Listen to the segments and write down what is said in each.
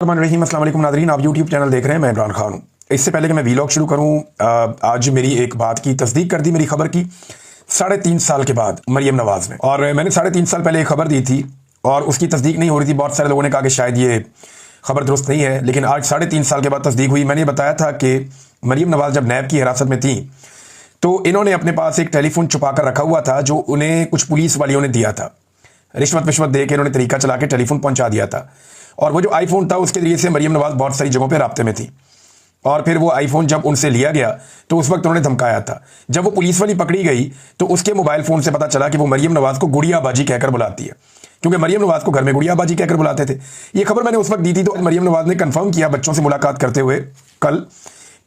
रहीम अस्सलाम वालेकुम नाज़रीन, आप यूट्यूब चैनल देख रहे हैं। मैं इमरान खान हूँ। इससे पहले कि मैं वीलॉग शुरू करूँ, आज मेरी एक बात की तस्दीक कर दी मेरी खबर की 3.5 साल के बाद मरियम नवाज़ ने। और मैंने 3.5 साल पहले एक खबर दी थी और उसकी तस्दीक नहीं हो रही थी। बहुत सारे लोगों ने कहा कि शायद ये खबर दुरुस्त नहीं है, लेकिन आज 3.5 साल के बाद तस्दीक हुई। मैंने बताया था कि मरियम नवाज़ जब नैब की हिरासत में थी तो इन्होंने अपने पास एक टेलीफोन छुपा कर रखा हुआ था जो उन्हें कुछ पुलिस वालियों ने दिया था। रिश्वत विश्वत दे के इन्होंने तरीका चला के टेलीफोन पहुंचा दिया था। और वो जो आईफोन था उसके जरिए से मरियम नवाज़ बहुत सारी जगहों पे राब्ते में थी। और फिर वो आईफोन जब उनसे लिया गया तो उस वक्त उन्होंने धमकाया था। जब वो पुलिस वाली पकड़ी गई तो उसके मोबाइल फ़ोन से पता चला कि वो मरियम नवाज़ को गुड़िया बाजी कहकर बुलाती है, क्योंकि मरियम नवाज़ को घर में गुड़िया बाजी कहकर बुलाते थे। ये खबर मैंने उस वक्त दी थी तो मरियम नवाज़ ने कन्फर्म किया बच्चों से मुलाकात करते हुए कल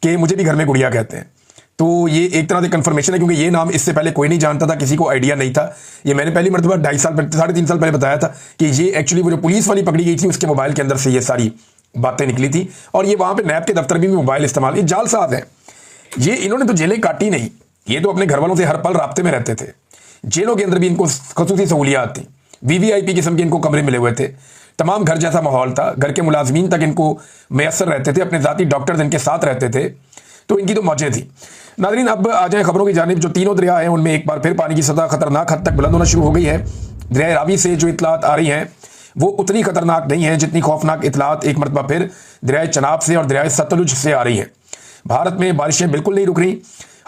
कि मुझे भी घर में गुड़िया कहते हैं। तो ये एक तरह से कंफर्मेशन है, क्योंकि ये नाम इससे पहले कोई नहीं जानता था, किसी को आइडिया नहीं था। ये मैंने पहली मरतबा 3.5 साल पहले बताया था कि ये एक्चुअली वो जो पुलिस वाली पकड़ी गई थी उसके मोबाइल के अंदर से ये सारी बातें निकली थी। और ये वहां पे नैब के दफ्तर भी मोबाइल इस्तेमाल, ये जालसाज हैं। ये इन्होंने तो जेलें काटी नहीं, ये तो अपने घर वालों से हर पल राब्ते में रहते थे। जेलों के अंदर भी इनको खसूसी सहूलियात थी, वीवीआईपी किस्म के इनको कमरे मिले हुए थे, तमाम घर जैसा माहौल था, घर के मुलाजमीन तक इनको मैसर रहते थे, अपने जाती डॉक्टर्स इनके साथ रहते थे, तो इनकी तो मौजें थी। नाज़रीन, अब आ जाए खबरों की जानिब। जो तीनों दरिया हैं उनमें एक बार फिर पानी की सतह खतरनाक हद तक बुलंद होना शुरू हो गई है। दरिया रावी से जो इतलात आ रही हैं वो उतनी खतरनाक नहीं है जितनी खौफनाक इतलात एक मरतबा फिर दरिया चनाब से और दरिया सतलुज से आ रही हैं। भारत में बारिशें बिल्कुल नहीं रुक रही।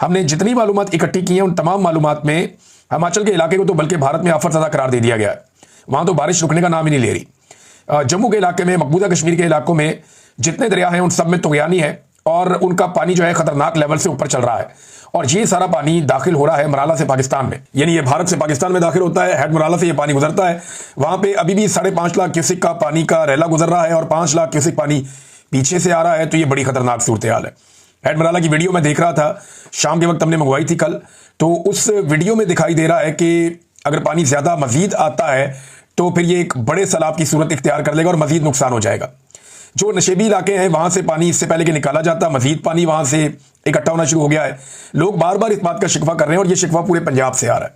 हमने जितनी मालूमात इकट्ठी की हैं उन तमाम मालूमात में हिमाचल के इलाके को तो बल्कि भारत में आफत ज़दा करार दे दिया गया है। वहाँ तो बारिश रुकने का नाम ही नहीं ले रही। जम्मू के इलाके में, मकबूजा कश्मीर के इलाकों में जितने दरिया हैं उन सब में तुगयानी है और उनका पानी जो है खतरनाक लेवल से ऊपर चल रहा है। और ये सारा पानी दाखिल हो रहा है मराला से पाकिस्तान में, यानी ये भारत से पाकिस्तान में दाखिल होता है। हेड मराला से ये पानी गुजरता है। वहां पे अभी भी 5.5 लाख क्यूसिक का पानी का रैला गुजर रहा है और 5 लाख क्यूसिक पानी पीछे से आ रहा है। तो ये बड़ी खतरनाक सूरत हाल है। हेड मराला की वीडियो मैं देख रहा था, शाम के वक्त हमने मंगवाई थी कल, तो उस वीडियो में दिखाई दे रहा है कि अगर पानी ज्यादा मजीद आता है तो फिर ये एक बड़े सैलाब की सूरत इख्तियार कर लेगा और मजीद नुकसान हो जाएगा। जो नशेबी इलाके हैं वहां से पानी इससे पहले कि निकाला जाता, मजीद पानी वहां से इकट्ठा होना शुरू हो गया है। लोग बार बार इस बात का शिकवा कर रहे हैं और ये शिकवा पूरे पंजाब से आ रहा है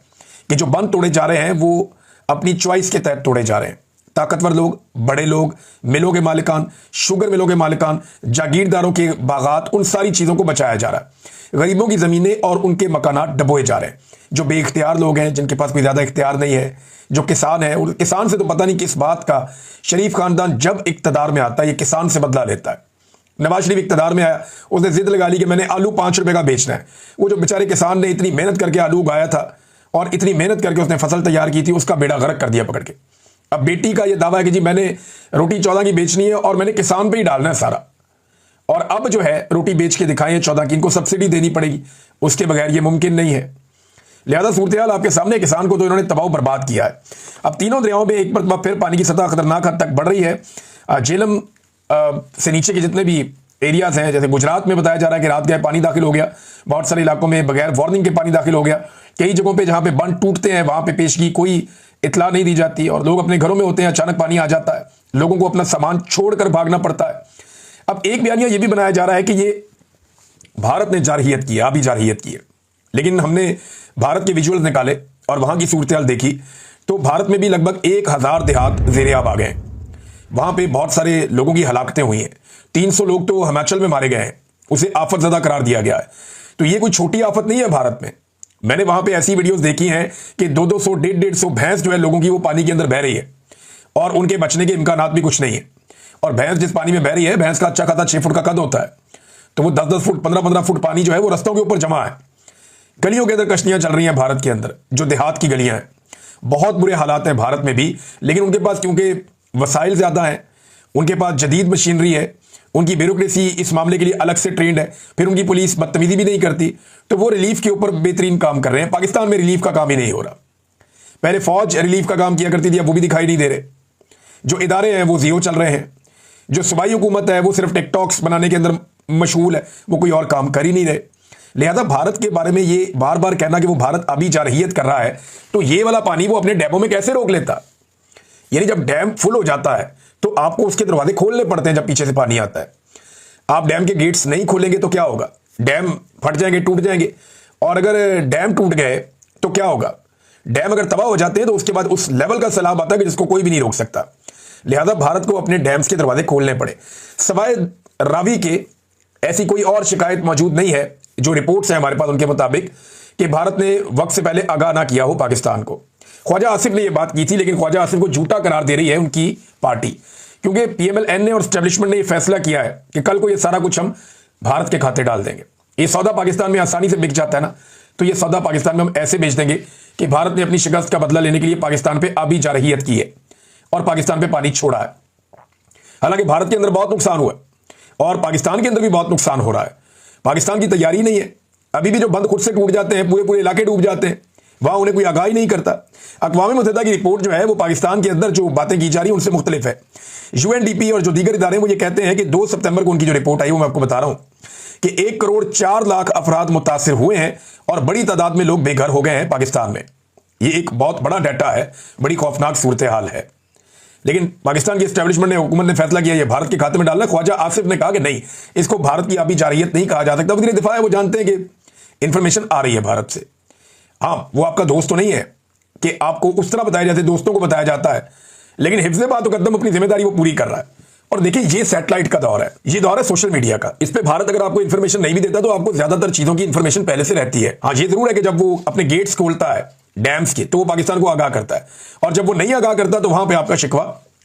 कि जो बंद तोड़े जा रहे हैं वो अपनी चॉइस के तहत तोड़े जा रहे हैं। ताकतवर लोग, बड़े लोग, मिलों के मालिकान, शुगर मिलों के मालिकान, जागीरदारों के बागात, उन सारी चीजों को बचाया जा रहा है। गरीबों की जमीनें और उनके मकानात डबोए जा रहे हैं। जो बेइख्तियार लोग हैं, जिनके पास कोई ज्यादा इख्तियार नहीं है, जो किसान है, और किसान से तो पता नहीं किस बात का शरीफ खानदान जब इक्तदार में आता है ये किसान से बदला लेता है। नवाज शरीफ इक्तदार में आया, उसने जिद लगा ली कि मैंने आलू 5 रुपए का बेचना है। वो जो बेचारे किसान ने इतनी मेहनत करके आलू उगाया था और इतनी मेहनत करके उसने फसल तैयार की थी, उसका बेड़ा गर्क कर दिया पकड़ के। अब बेटी का ये दावा है कि जी मैंने रोटी 14 की बेचनी है और मैंने किसान पे ही डालना है सारा, और अब जो है रोटी बेच के दिखाएं 14 की, इनको सब्सिडी देनी पड़ेगी, उसके बगैर ये मुमकिन नहीं है। लिहाजा सूरत हाल आपके सामने, किसान को तो इन्होंने तबाह बर्बाद किया है। अब तीनों दरियाओं में एक मरतबा फिर पानी की सतह खतरनाक हद तक बढ़ रही है। झेलम से नीचे के जितने भी एरियाज हैं, जैसे गुजरात में बताया जा रहा है कि रात गए पानी दाखिल हो गया, बहुत सारे इलाकों में बगैर वार्निंग के पानी दाखिल हो गया। कई जगहों पे जहां पे बंद टूटते हैं वहां पे पेशगी कोई इतला नहीं दी जाती और लोग अपने घरों में होते हैं, अचानक पानी आ जाता है, लोगों को अपना सामान छोड़कर भागना पड़ता है। अब एक बयानिया यह भी बनाया जा रहा है कि ये भारत ने जारहियत की है, अभी जारहियत की है, लेकिन हमने भारत के विजुअल्स निकाले और वहां की सूरत हाल देखी तो भारत में भी लगभग 1000 देहात ज़ेरे आब आ गए। वहां पे बहुत सारे लोगों की हलाकतें हुई हैं। 300 लोग तो हिमाचल में मारे गए हैं, उसे आफत ज़दा करार दिया गया है। तो ये कोई छोटी आफत नहीं है भारत में। मैंने वहां पे ऐसी वीडियोस देखी हैं कि 200 150 भैंस जो है लोगों की वो पानी के अंदर बह रही है और उनके बचने के इम्कानात भी कुछ नहीं है। और भैंस जिस पानी में बह रही है, भैंस का अच्छा खासा 6 फुट का कद होता है, तो वो 10-10 फुट 15-15 फुट पानी जो है वो रस्तों के ऊपर जमा है। गलियों के अंदर कश्तियां चल रही हैं भारत के अंदर, जो देहात की गलियां हैं। बहुत बुरे हालात हैं भारत में भी, लेकिन उनके पास क्योंकि वसाइल ज्यादा हैं, उनके पास जदीद मशीनरी है, उनकी ब्यूरोक्रेसी इस मामले के लिए अलग से ट्रेंड है, फिर उनकी पुलिस बदतमीजी भी नहीं करती, तो वो रिलीफ के ऊपर बेहतरीन काम कर रहे हैं। पाकिस्तान में रिलीफ का काम ही नहीं हो रहा। पहले फौज रिलीफ का काम किया करती थी, अब वो भी दिखाई नहीं दे रहे। जो इदारे हैं वो जीरो चल रहे हैं। जो सूबाई हुकूमत है वो सिर्फ टिकटॉक्स बनाने के अंदर मशगूल है, वो कोई और काम कर ही नहीं रहे। लिहाजा भारत के बारे में ये बार बार कहना कि वो भारत अभी जारहियत कर रहा है, तो ये वाला पानी वो अपने डैमों में कैसे रोक लेता? यानी जब डैम फुल हो जाता है तो आपको उसके दरवाजे खोलने पड़ते हैं जब पीछे से पानी आता है। आप डैम के गेट्स नहीं खोलेंगे तो क्या होगा? डैम फट जाएंगे, टूट जाएंगे। और अगर डैम टूट गए तो क्या होगा? डैम अगर तबाह हो जाते हैं तो उसके बाद उस लेवल का सैलाब आता है कि जिसको कोई भी नहीं रोक सकता। लिहाजा भारत को अपने डैम्स के दरवाजे खोलने पड़े। सवाए रावी के ऐसी कोई और शिकायत मौजूद नहीं है, जो रिपोर्ट्स हैं हमारे पास उनके मुताबिक, कि भारत ने वक्त से पहले आगाह ना किया हो पाकिस्तान को। ख्वाजा आसिफ ने यह बात की थी, लेकिन ख्वाजा आसिफ को झूठा करार दे रही है उनकी पार्टी, क्योंकि पीएमएल-एन ने और एस्टेब्लिशमेंट ने यह फैसला किया है कि कल को यह सारा कुछ हम भारत के खाते डाल देंगे। ये सौदा पाकिस्तान में आसानी से बिक जाता है ना, तो ये सौदा पाकिस्तान में हम ऐसे बेच देंगे कि भारत ने अपनी शिकस्त का बदला लेने के लिए पाकिस्तान पे आबी जारहियत की है और पाकिस्तान पे पानी छोड़ा है। हालांकि भारत के अंदर बहुत नुकसान हुआ है और पाकिस्तान के अंदर भी बहुत नुकसान हो रहा है। पाकिस्तान की तैयारी नहीं है, अभी भी जो बंद खुद से टूट जाते हैं, पूरे पूरे इलाके डूब जाते हैं, वहां उन्हें कोई आगाही नहीं करता। अक़वाम मुत्तहिदा की रिपोर्ट जो है वो पाकिस्तान के अंदर जो बातें की जा रही है उनसे मुख्तलिफ है। यूएनडीपी और जो दीगर इदारे वो ये कहते हैं कि 2 सितंबर को उनकी जो रिपोर्ट आई वो मैं आपको बता रहा हूं कि 1 करोड़ 4 लाख अफराद मुतासिर हुए हैं और बड़ी तादाद में लोग बेघर हो गए हैं पाकिस्तान में। ये एक बहुत बड़ा डाटा है, बड़ी खौफनाक सूरत हाल है। लेकिन पाकिस्तान की एस्टेब्लिशमेंट ने, हुकूमत ने फैसला किया ये भारत के खाते में डालना। ख्वाजा आसिफ ने कहा कि नहीं, इसको भारत की आबी जारहियत नहीं कहा जा सकता। वज़ीर दिफा है, वो जानते हैं कि इंफॉर्मेशन आ रही है भारत से। हाँ, वो आपका दोस्त तो नहीं है कि आपको उस तरह बताया जैसे दोस्तों को बताया जाता है, लेकिन हिफ्ज़े बात मुकद्दम अपनी जिम्मेदारी वो पूरी कर रहा है। और देखिए, ये सैटेलाइट का दौर है, ये दौर है सोशल मीडिया का। इस पे भारत अगर आपको इंफॉर्मेशन नहीं भी देता तो आपको ज्यादातर चीजों की इंफॉर्मेशन पहले से रहती है। हाँ, ये जरूर है कि जब वो अपने गेट्स खोलता है डैम्स के, तो वो पाकिस्तान को आगाह करता है, और जब वो नहीं आगाह करता तो वहां पर आपका शिकवा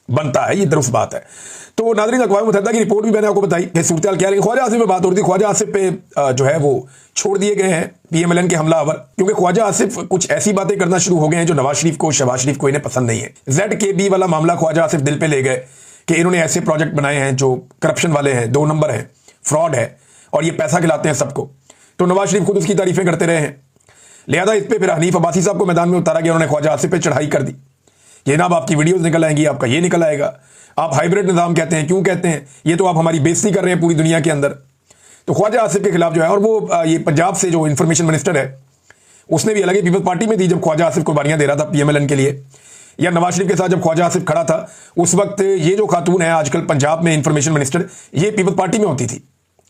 बनता है। ये दुरुस्त बात है। तो नाज़रीन, अक़वाम मुत्तहिदा की रिपोर्ट भी मैंने आपको बताई कि सूरत हाल क्या है। ख्वाजा आसिफ में बात हो रही थी, ख्वाजा आसिफ पे जो है वो छोड़ दिए गए हैं पीएमएल-एन के हमलावर, क्योंकि ख्वाजा आसिफ कुछ ऐसी बातें करना शुरू हो गए हैं जो नवाज शरीफ को, शहबाज शरीफ को इन्हें पसंद नहीं है। ZKB वाला मामला ख्वाजा आसिफ दिल पे ले गए कि इन्होंने ऐसे प्रोजेक्ट बनाए हैं जो करप्शन वाले हैं, 2 नंबर है, फ्रॉड है और ये पैसा खिलाते हैं सबको। तो नवाज शरीफ खुद उसकी तारीफें करते रहे हैं। लिहाजा इस पर फिर हनीफ अब्बासी साहब को मैदान में उतारा गया, उन्होंने ख्वाजा आसिफ पे चढ़ाई कर दी। ये ना आपकी वीडियोस निकल आएंगी, आपका ये निकल आएगा, आप हाइब्रिड निज़ाम कहते हैं। क्यों कहते हैं? ये तो आप हमारी बेइज्जती कर रहे हैं पूरी दुनिया के अंदर। तो ख्वाजा आसिफ के खिलाफ जो है, और वो ये पंजाब से जो इन्फॉर्मेशन मिनिस्टर है उसने भी, अलग पीपल्स पार्टी में थी जब ख्वाजा आसिफ कुर्बानियां दे रहा था पीएमएल-एन के लिए, या नवाज शरीफ के साथ जब ख्वाजा आसिफ खड़ा था उस वक्त ये जो खातून है आजकल पंजाब में इन्फॉर्मेशन मिनिस्टर, ये पीपल्स पार्टी में होती थी।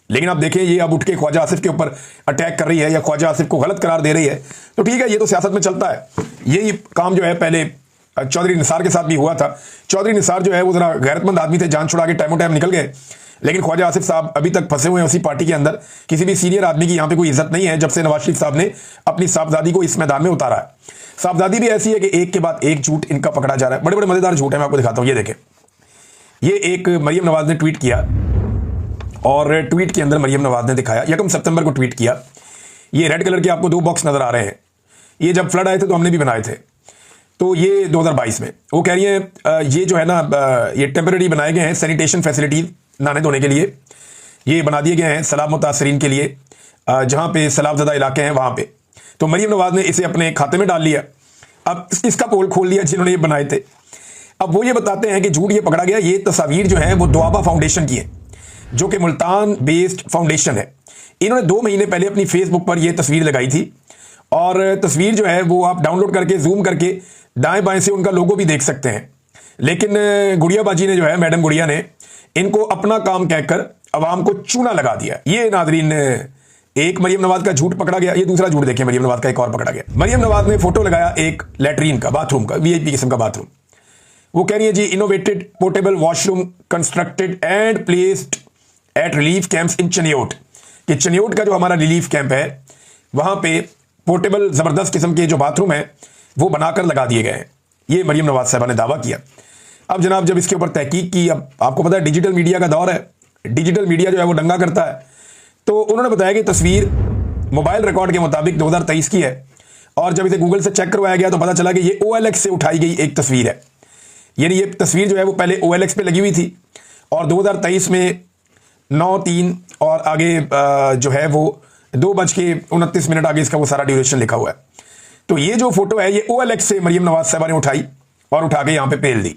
लेकिन आप देखें, ये अब उठ के ख्वाजा आसिफ के ऊपर अटैक कर रही है या ख्वाजा आसिफ को गलत करार दे रही है। तो ठीक है, ये तो सियासत में चलता है। यही काम जो है पहले चौधरी निसार के साथ भी हुआ था। चौधरी निसार जो है वो जरा गैरतमंद आदमी थे, जान छुड़ा के टाइमों टाइम निकल गए, लेकिन ख्वाजा आसिफ साहब अभी तक फंसे हुए हैं उसी पार्टी के अंदर। किसी भी सीनियर आदमी की यहाँ पे कोई इज्जत नहीं है जब से नवाज शरीफ साहब ने अपनी साहबजादी को इस मैदान में उतारा है। साहबजादी भी ऐसी है कि एक के बाद एक झूठ इनका पकड़ा जा रहा है। बड़े बड़े मजेदार झूठ है, मैं आपको दिखाता हूँ। ये देखें, ये एक मरियम नवाज ने ट्वीट किया और ट्वीट के अंदर मरियम नवाज ने दिखाया, 1 सितंबर को ट्वीट किया। ये रेड कलर के आपको 2 बॉक्स नजर आ रहे हैं, ये जब फ्लड आए थे तो हमने भी बनाए थे। तो ये 2022 में वो कह रही है ये जो है ना, ये टेम्पररी बनाए गए हैं सैनिटेशन फैसिलिटीज नहाने धोने के लिए, ये बना दिए गए हैं सैलाब मुतासरीन के लिए, जहां पे सैलाबज़दा इलाके हैं वहां पे। तो मरियम नवाज ने इसे अपने खाते में डाल लिया। अब इसका पोल खोल लिया जिन्होंने ये बनाए थे। अब वो ये बताते हैं कि झूठ ये पकड़ा गया। ये तस्वीर जो है वो दुआबा फाउंडेशन की है, जो कि मुल्तान बेस्ड फाउंडेशन है। इन्होंने 2 महीने पहले अपनी फेसबुक पर यह तस्वीर लगाई थी, और तस्वीर जो है वो आप डाउनलोड करके जूम करके दाएं बाएं से उनका लोगो भी देख सकते हैं। लेकिन गुड़िया बाजी ने जो है, मैडम गुड़िया ने इनको अपना काम कहकर अवाम को चूना लगा दिया। ये नाजरीन, एक मरियम नवाज का झूठ पकड़ा गया। ये दूसरा झूठ देखिए, मरियम नवाज का एक और पकड़ा गया। मरियम नवाज ने फोटो लगाया एक लैट्रीन का, बाथरूम का, वीआईपी किस्म का बाथरूम। वो कह रही है जी, innovated portable washroom constructed and placed at relief camps in Chiniot. कि चनियोट का जो हमारा रिलीफ कैंप है वहां पे पोर्टेबल जबरदस्त किस्म के जो बाथरूम है वो बनाकर लगा दिए गए हैं। ये मरियम नवाज साहबा ने दावा किया। अब जनाब, जब इसके ऊपर तहकीक की, अब आपको पता है डिजिटल मीडिया का दौर है, डिजिटल मीडिया जो है वो दंगा करता है। तो उन्होंने बताया कि तस्वीर मोबाइल रिकॉर्ड के मुताबिक 2023 की है, और जब इसे गूगल से चेक करवाया गया तो पता चला कि ये OLX से उठाई गई एक तस्वीर है। यानी ये तस्वीर जो है वो पहले OLX पे लगी हुई थी, और 2023 में 9:03 और आगे जो है वो 2:29 आगे इसका वो सारा ड्यूरेशन लिखा हुआ है। तो ये जो फोटो है ये OLX से मरियम नवाज साहबा ने उठाई और उठा के यहाँ पे पेल दी।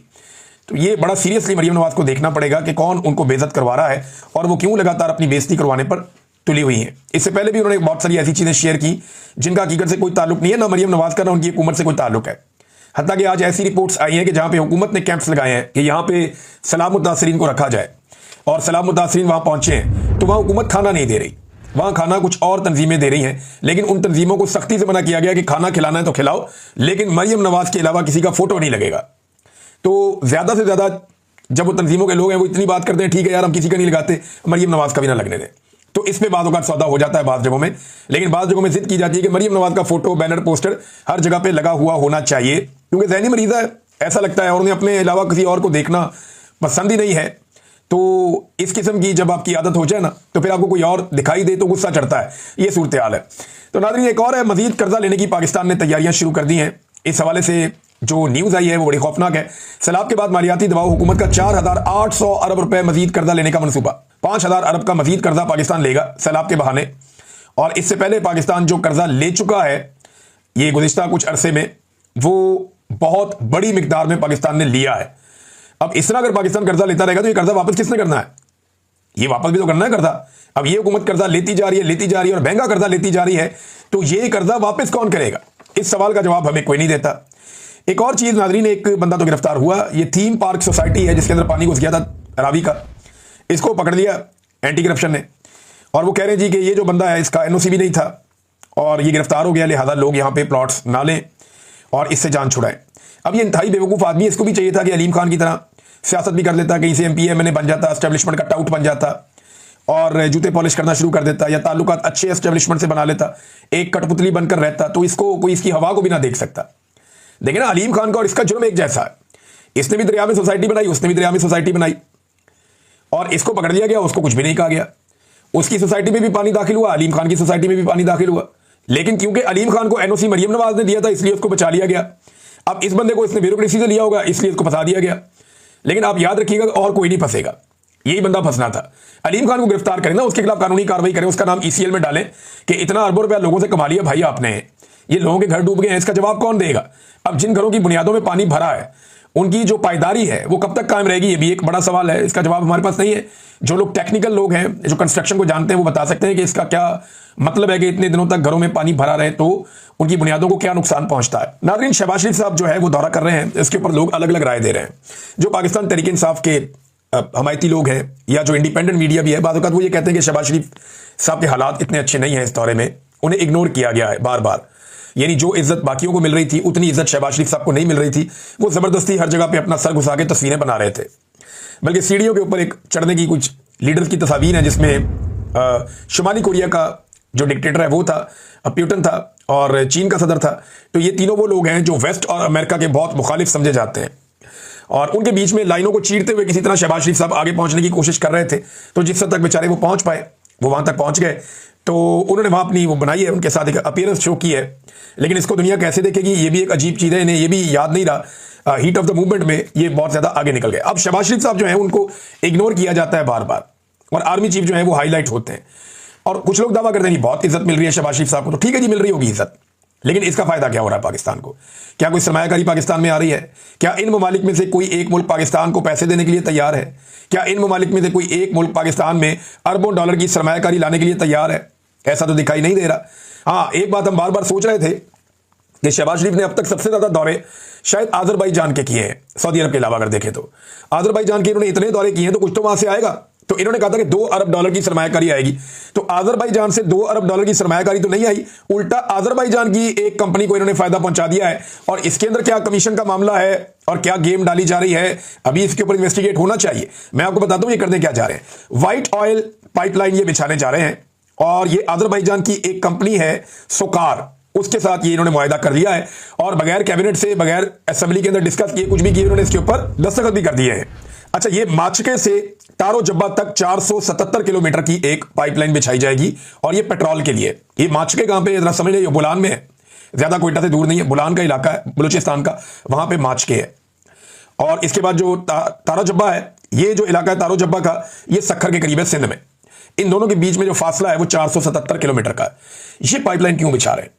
तो ये बड़ा सीरियसली मरियम नवाज को देखना पड़ेगा कि कौन उनको बेइज्जत करवा रहा है और वो क्यों लगातार अपनी बेइज्जती करवाने पर तुली हुई हैं। इससे पहले भी उन्होंने बहुत सारी ऐसी चीजें शेयर की जिनका हकीकत से कोई ताल्लुक नहीं है, ना मरियम नवाज का ना उनकी हुकूमत से कोई ताल्लुक है। हत्ता कि आज ऐसी रिपोर्ट्स आई हैं कि जहां पे हुकूमत ने कैंप्स लगाए हैं कि यहाँ पे सलाम मुतासरीन को रखा जाए, और सलाम मुतासरीन वहां पहुंचे हैं तो वहां हुकूमत खाना नहीं दे रही, वहां खाना कुछ और तंजीमें दे रही हैं। लेकिन उन तंजीमों को सख्ती से मना किया गया कि खाना खिलाना है तो खिलाओ, लेकिन मरियम नवाज के अलावा किसी का फोटो नहीं लगेगा। तो ज्यादा से ज्यादा जब वो तंजीमों के लोग हैं वो इतनी बात करते हैं, ठीक है यार हम किसी का नहीं लगाते, मरियम नवाज का भी ना लगने दें, तो इसमें बातों का सौदा हो जाता है बाज़ जगहों में। लेकिन बाज़ जगहों में जिद की जाती है कि मरियम नवाज का फोटो, बैनर, पोस्टर हर जगह पे लगा हुआ होना चाहिए, क्योंकि ज़हनी मरीज़ है ऐसा लगता है और उन्हें अपने अलावा किसी और को देखना पसंद ही नहीं है। तो इस किस्म की जब आपकी आदत हो जाए ना, तो फिर आपको कोई और दिखाई दे तो गुस्सा चढ़ता है, ये सूरत हाल है। तो नाज़रीन एक और है, मजीद कर्जा लेने की पाकिस्तान ने तैयारियां शुरू कर दी हैं। इस हवाले से जो न्यूज़ आई है वो बड़ी खौफनाक है। सैलाब के बाद मालियाती दबाव, हुकूमत का 4800 अरब रुपए मजीद कर्जा लेने का मनसूबा। 5000 अरब का मजीद कर्जा पाकिस्तान लेगा सैलाब के बहाने। और इससे पहले पाकिस्तान जो कर्जा ले चुका है ये गुज़िश्ता कुछ अरसे में, वो बहुत बड़ी मिकदार में पाकिस्तान ने लिया है। अब इस तरह अगर पाकिस्तान कर्जा लेता रहेगा तो ये कर्जा वापस किसने करना है? ये वापस भी तो करना है कर्जा। अब ये हुकूमत कर्जा लेती जा रही है और महंगा कर्जा लेती जा रही है, तो ये कर्जा वापस कौन करेगा? इस सवाल का जवाब हमें कोई नहीं देता। एक और चीज नाज़रीन, एक बंदा तो गिरफ्तार हुआ, ये थीम पार्क सोसाइटी है जिसके अंदर पानी घुस गया था रावी का, इसको पकड़ लिया एंटी करप्शन ने। और वो कह रहे हैं जी कि ये जो बंदा है इसका एनओसी भी नहीं था और ये गिरफ्तार हो गया, लिहाजा लोग यहाँ पे प्लॉट्स ना लें और इससे जान छुड़ाएं। अब ये इंतहाई बेवकूफ़ आदमी, इसको भी चाहिए था कि अलीम खान की तरह सियासत भी कर लेता, कहीं से एमपी एमएलए बन जाता, एस्टेब्लिशमेंट का टाउट बन जाता और जूते पॉलिश करना शुरू कर देता, या ताल्लुकात अच्छे एस्टेब्लिशमेंट से बना लेता, एक कठपुतली बनकर रहता, तो इसको कोई इसकी हवा को भी ना देख सकता। देखिए ना, अलीम खान का और इसका जुर्म एक जैसा है। इसने भी दरिया में सोसाइटी बनाई, उसने भी दरिया में सोसाइटी बनाई और इसको पकड़ लिया गया, उसको कुछ भी नहीं कहा गया। उसकी सोसाइटी में भी पानी दाखिल हुआ, अलीम खान की सोसाइटी में भी पानी दाखिल हुआ, लेकिन क्योंकि अलीम खान को एनओसी मरियम नवाज ने दिया था इसलिए उसको बचा लिया गया। अब इस बंदे को इसने ब्यूरोक्रेसी से लिया होगा इसलिए इसको फंसा दिया गया। लेकिन आप याद रखिएगा और कोई नहीं फंसेगा, यही बंदा फंसना था। अलीम खान को गिरफ्तार करें ना, उसके खिलाफ कानूनी कार्रवाई करें, उसका नाम ईसीएल में डालें कि इतना अरबों रुपया लोगों से कमा लिया भाई आपने, ये लोगों के घर डूब गए हैं, इसका जवाब कौन देगा? अब जिन घरों की बुनियादों में पानी भरा है उनकी जो पायदारी है वो कब तक कायम रहेगी, ये भी एक बड़ा सवाल है। इसका जवाब हमारे पास नहीं है। जो लोग टेक्निकल लोग हैं, जो कंस्ट्रक्शन को जानते हैं, वो बता सकते हैं कि इसका क्या मतलब है कि इतने दिनों तक घरों में पानी भरा रहे तो उनकी बुनियादों को क्या नुकसान पहुंचता है। नाज़रीन शहबाज शरीफ साहब जो है वो दौरा कर रहे हैं, इसके ऊपर लोग अलग अलग राय दे रहे हैं। जो पाकिस्तान तहरीक इंसाफ के हमायती लोग हैं या जो इंडिपेंडेंट मीडिया भी है, बात वो ये कहते हैं कि शहबाज शरीफ साहब के हालात इतने अच्छे नहीं हैं इस दौरे में, उन्हें इग्नोर किया गया है बार बार। यानी जो इज्जत बाकियों को मिल रही थी उतनी इज्जत शहबाज शरीफ साहब को नहीं मिल रही थी। वो जबरदस्ती हर जगह पे अपना सर घुसा के तस्वीरें बना रहे थे, बल्कि सीढ़ियों के ऊपर एक चढ़ने की कुछ लीडर्स की तस्वीर है जिसमें शुमाली कोरिया का जो डिक्टेटर है वो था, प्यूटन था और चीन का सदर था। तो ये तीनों वो लोग हैं जो वेस्ट और अमेरिका के बहुत मुखालिफ समझे जाते हैं और उनके बीच में लाइनों को चीरते हुए किसी तरह शहबाज शरीफ साहब आगे पहुंचने की कोशिश कर रहे थे। तो जिस हद तक बेचारे वो पहुंच पाए वो वहां तक पहुंच गए। तो उन्होंने वहां अपनी वो बनाई है, उनके साथ एक अपीयरेंस शो की है, लेकिन इसको दुनिया कैसे देखेगी ये भी एक अजीब चीज़ है। इन्हें ये भी याद नहीं रहा, हीट ऑफ द मूवमेंट में ये बहुत ज़्यादा आगे निकल गए। अब शहबाज शरीफ साहब जो है उनको इग्नोर किया जाता है बार बार और आर्मी चीफ जो है वो हाईलाइट होते हैं और कुछ लोग दावा करते हैं बहुत इज्जत मिल रही है शहबाज शरीफ साहब को। तो ठीक है जी, मिल रही होगी इज्जत, लेकिन इसका फायदा क्या हो रहा है पाकिस्तान को? क्या कोई सरमायाकारी पाकिस्तान में आ रही है? क्या इन ममालिक में से कोई एक मुल्क पाकिस्तान को पैसे देने के लिए तैयार है? क्या इन ममालिक में से कोई एक मुल्क पाकिस्तान में अरबों डॉलर की सरमायाकारी लाने के लिए तैयार है? ऐसा तो दिखाई नहीं दे रहा। हाँ, एक बात हम बार बार सोच रहे थे कि शहबाज शरीफ ने अब तक सबसे ज्यादा दौरे शायद आज़रबाईजान के किए हैं, सऊदी अरब के अलावा अगर देखें तो। आज़रबाईजान के इन्होंने इतने दौरे किए हैं तो कुछ तो वहां से आएगा। तो इन्होंने कहा था कि 2 अरब डॉलर की सरमायाकारी आएगी, तो आज़रबाईजान से 2 अरब डॉलर की सरमायाकारी तो नहीं आई, उल्टा आज़रबाईजान की एक कंपनी को इन्होंने फायदा पहुंचा दिया है। और इसके अंदर क्या कमीशन का मामला है और क्या गेम डाली जा रही है, अभी इसके ऊपर इन्वेस्टिगेट होना चाहिए। मैं आपको बताता हूं ये करने क्या जा रहे हैं। व्हाइट ऑयल पाइपलाइन ये बिछाने जा रहे हैं और ये आज़रबाईजान की एक कंपनी है सोकार, उसके साथ ये इन्होंने मुआहदा कर लिया है और बगैर कैबिनेट से, बगैर असेंबली के अंदर डिस्कस किए, कुछ भी किए, इन्होंने इसके ऊपर दस्तखत भी कर दिए हैं। अच्छा, ये माचके से तारो जब्बा तक 477 किलोमीटर की एक पाइपलाइन बिछाई जाएगी और ये पेट्रोल के लिए। ये माचके कहां पे, जरा समझ लीजिए, बुलान में है, ज्यादा कोयटा से दूर नहीं है, बुलान का इलाका है बलूचिस्तान का, वहां पे माचके है। और इसके बाद जो तारो जब्बा है, ये जो इलाका है तारो जब्बा का, ये सक्खर के करीब है सिंध में। इन दोनों के बीच में जो फासला है वो 477 किलोमीटर का है। ये पाइपलाइन क्यों बिछा रहे हैं?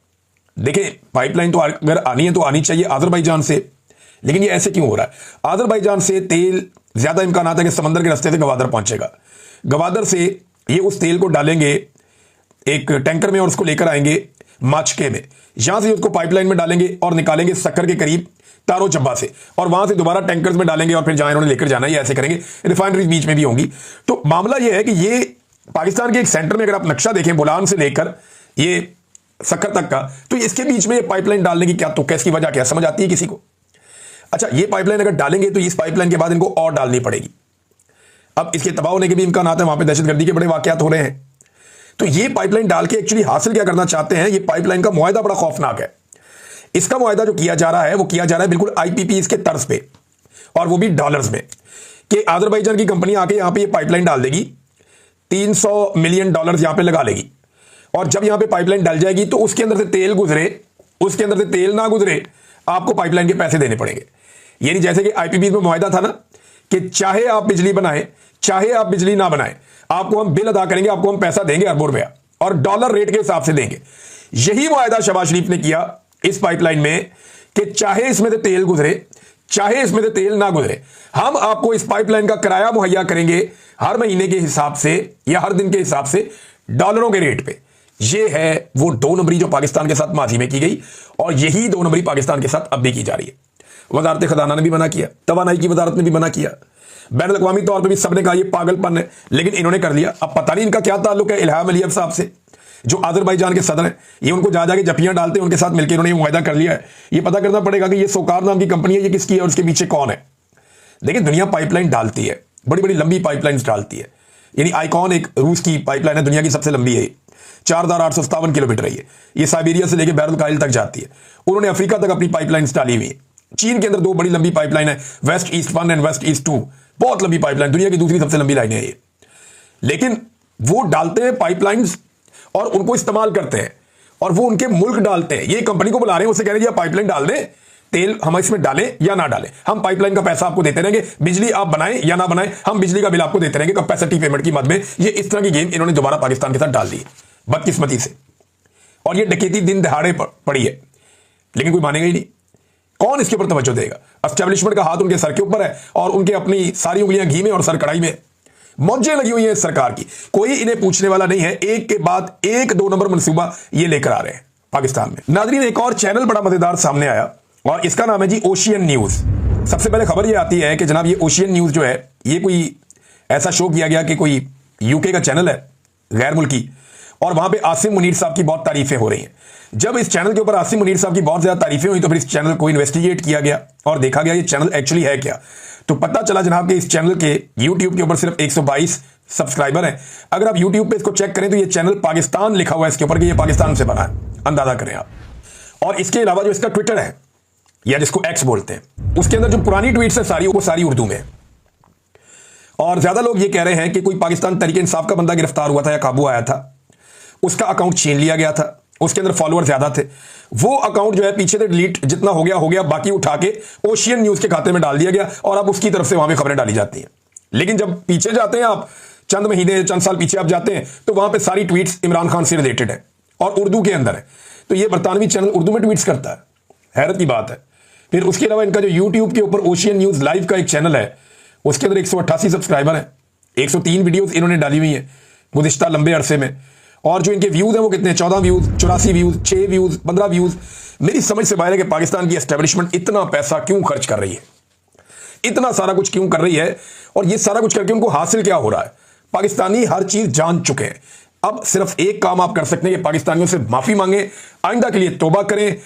देखिए, पाइपलाइन तो अगर आनी है तो आनी चाहिए आज़रबाईजान से, लेकिन ये ऐसे क्यों हो रहा है? आज़रबाईजान से तेल ज्यादा इम्कान आता है कि समंदर के रास्ते से गवादर पहुंचेगा। गवादर से ये उस तेल को डालेंगे एक टैंकर में और उसको लेकर आएंगे माचके में, यहां से उसको पाइपलाइन में डालेंगे और निकालेंगे सक्कर के करीब तारो जब्बा से, और वहां से दोबारा टैंकर्स में डालेंगे और फिर जहां इन्होंने लेकर जाना है, ये ऐसे करेंगे। रिफाइनरीज बीच में भी होंगी। तो मामला यह है कि ये पाकिस्तान के एक सेंटर में अगर आप नक्शा देखें, बुलान से लेकर ये सक्कर तक का, तो इसके बीच में ये पाइपलाइन डालने की क्या तो इसकी वजह क्या समझ आती है किसी को? अच्छा, ये पाइपलाइन अगर डालेंगे तो इस पाइपलाइन के बाद इनको और डालनी पड़ेगी। अब इसके तबाह होने के भी इम्कान आते हैं, वहां पे दहशतगर्दी के बड़े वाकयात हो रहे हैं। तो ये पाइपलाइन डाल के एक्चुअली हासिल क्या करना चाहते हैं, ये पाइपलाइन का मुआहदा बड़ा खौफनाक है। इसका मुआहदा जो किया जा रहा है वो किया जा रहा है बिल्कुल आईपीपी के तर्ज पे, और वो भी डॉलर्स में, कि अजरबैजान की कंपनी आके यहां पे ये पाइपलाइन डाल देगी, 300 मिलियन डॉलर्स यहां पे लगा लेगी, और जब यहां पे पाइपलाइन डल जाएगी तो उसके अंदर से तेल गुजरे, उसके अंदर से तेल ना गुजरे, आपको पाइपलाइन के पैसे देने पड़ेंगे। यानी जैसे कि आईपीपी में मुआहदा था ना कि चाहे आप बिजली बनाएं चाहे आप बिजली ना बनाएं, आपको हम बिल अदा करेंगे, आपको हम पैसा देंगे अरबों रुपया, और डॉलर रेट के हिसाब से देंगे। यही मुआहदा शहबाज शरीफ ने किया इस पाइपलाइन में कि चाहे इसमें से तेल गुजरे चाहे इसमें से तेल ना गुजरे, हम आपको इस पाइपलाइन का किराया मुहैया करेंगे हर महीने के हिसाब से या हर दिन के हिसाब से डॉलरों के रेट पे। ये है वो 2 नंबरी जो पाकिस्तान के साथ माजी में की गई, और यही 2 नंबरी पाकिस्तान के साथ अब भी की जा रही है। वजारत खजाना ने भी मना किया, तवानाई की वजारत ने भी मना किया, बैन अवी तौर पर भी सबने कहा ये पागलपन है, लेकिन इन्होंने कर लिया। अब पता नहीं इनका क्या ताल्लुक है इल्हाम अलीयव साहब से, जो अजरबैजान के सदर हैं। ये उनको जा जाके जपियां डालते हैं, उनके साथ मिलकर इन्होंने मुआहदा कर लिया है। ये पता करना पड़ेगा कि ये सोकार नाम की कंपनी है, ये किसकी है और उसके पीछे कौन है। देखिए, दुनिया पाइपलाइन डालती है, बड़ी बड़ी लंबी पाइपलाइन डालती है। यानी आइकॉन एक रूस की पाइपलाइन है, दुनिया की सबसे लंबी है, 4857 किलोमीटर है। ये साइबेरिया से लेकर बैरुल काइल तक जाती है। उन्होंने अफ्रीका तक अपनी पाइपलाइन डाली हुई है। चीन के अंदर 2 बड़ी लंबी पाइपलाइन है, west east 1 and west east 2, बहुत लंबी पाइपलाइन, दुनिया की दूसरी सबसे लंबी लाइन है ये। लेकिन वो डालते हैं पाइपलाइंस और उनको इस्तेमाल करते हैं, और वो उनके मुल्क डालते हैं। ये कंपनी को बुला रहे हैं, उससे कह रहे हैं पाइपलाइन डाल दें, तेल हम इसमें डालें या ना डालें, हम पाइपलाइन का पैसा आपको देते रहेंगे, बिजली आप बनाएं या ना बनाएं, हम बिजली का बिल आपको देते रहेंगे कैपेसिटी पेमेंट की मद में। ये इस तरह की गेम इन्होंने दोबारा पाकिस्तान के साथ डाल दी बदकिस्मती से, और ये डकैती दिन दहाड़े पड़ी है, लेकिन कोई मानेगा ही नहीं। कौन इसके ऊपर तवज्जो देगा? एस्टेब्लिशमेंट का हाथ उनके सर के ऊपर है, और उनके अपनी सारी उंगलियां घी में और सर कढ़ाई में, मौजें लगी हुई हैं सरकार की। कोई इन्हें पूछने वाला नहीं है, एक के बाद एक 2 नंबर मंसूबा ये लेकर आ रहे हैं पाकिस्तान में। नाज़रीन, एक और चैनल बड़ा मजेदार सामने आया, और इसका नाम है जी ओशियन न्यूज। सबसे पहले खबर ये आती है कि जनाब ये ओशियन न्यूज जो है, ये कोई ऐसा शो किया गया कि कोई यूके का चैनल है गैर मुल्की, और वहां पे आसिम मुनीर साहब की बहुत तारीफें हो रही हैं। जब इस चैनल के ऊपर आसिम मुनीर साहब की बहुत ज्यादा तारीफें हुई तो फिर इस चैनल को इन्वेस्टिगेट किया गया और देखा गया ये चैनल एक्चुअली है क्या। तो पता चला जनाब कि इस चैनल के YouTube के ऊपर सिर्फ 122 सब्सक्राइबर हैं। अगर आप YouTube पे इसको चेक करें तो ये चैनल पाकिस्तान लिखा हुआ है इसके ऊपर कि ये पाकिस्तान से बना है, अंदाजा करें आप। और इसके अलावा जो इसका ट्विटर है, या जिसको एक्स बोलते हैं, उसके अंदर जो पुरानी ट्वीट्स है सारी वो सारी उर्दू में है। और ज्यादा लोग ये कह रहे हैं कि कोई पाकिस्तान तहरीक इंसाफ का बंदा गिरफ्तार हुआ था या काबू आया था, उसका अकाउंट छीन लिया गया था, उसके अंदर फॉलोअर ज्यादा थे, वो अकाउंट जो है पीछे से डिलीट जितना हो गया, बाकी उठा के ओशियन न्यूज के खाते में डाल दिया गया, और अब उसकी तरफ से वहां पे खबरें डाली जाती हैं। लेकिन जब पीछे जाते हैं आप, चंद महीने चंद साल पीछे आप जाते हैं, तो वहां पे सारी ट्वीट्स इमरान खान से रिलेटेड है और उर्दू के अंदर है। तो ये बरतानवी चैनल उर्दू में ट्वीट्स करता है, हैरत की बात है। फिर उसके अलावा इनका जो यूट्यूब के ऊपर ओशियन न्यूज लाइव का एक चैनल है, उसके अंदर 188 सब्सक्राइबर है, 103 वीडियोस इन्होंने डाली हुई है गुज़िश्ता लंबे अरसे में। और जो इनके व्यूज हैं वो कितने, 14 व्यूज, 84 व्यूज, 6 व्यूज, 15 व्यूज। मेरी समझ से बाहर है कि पाकिस्तान की एस्टेब्लिशमेंट इतना पैसा क्यों खर्च कर रही है, इतना सारा कुछ क्यों कर रही है, और ये सारा कुछ करके उनको हासिल क्या हो रहा है। पाकिस्तानी हर चीज जान चुके हैं। अब सिर्फ एक काम आप कर सकते हैं कि पाकिस्तानियों से माफी मांगे, आइंदा के लिए तौबा करें।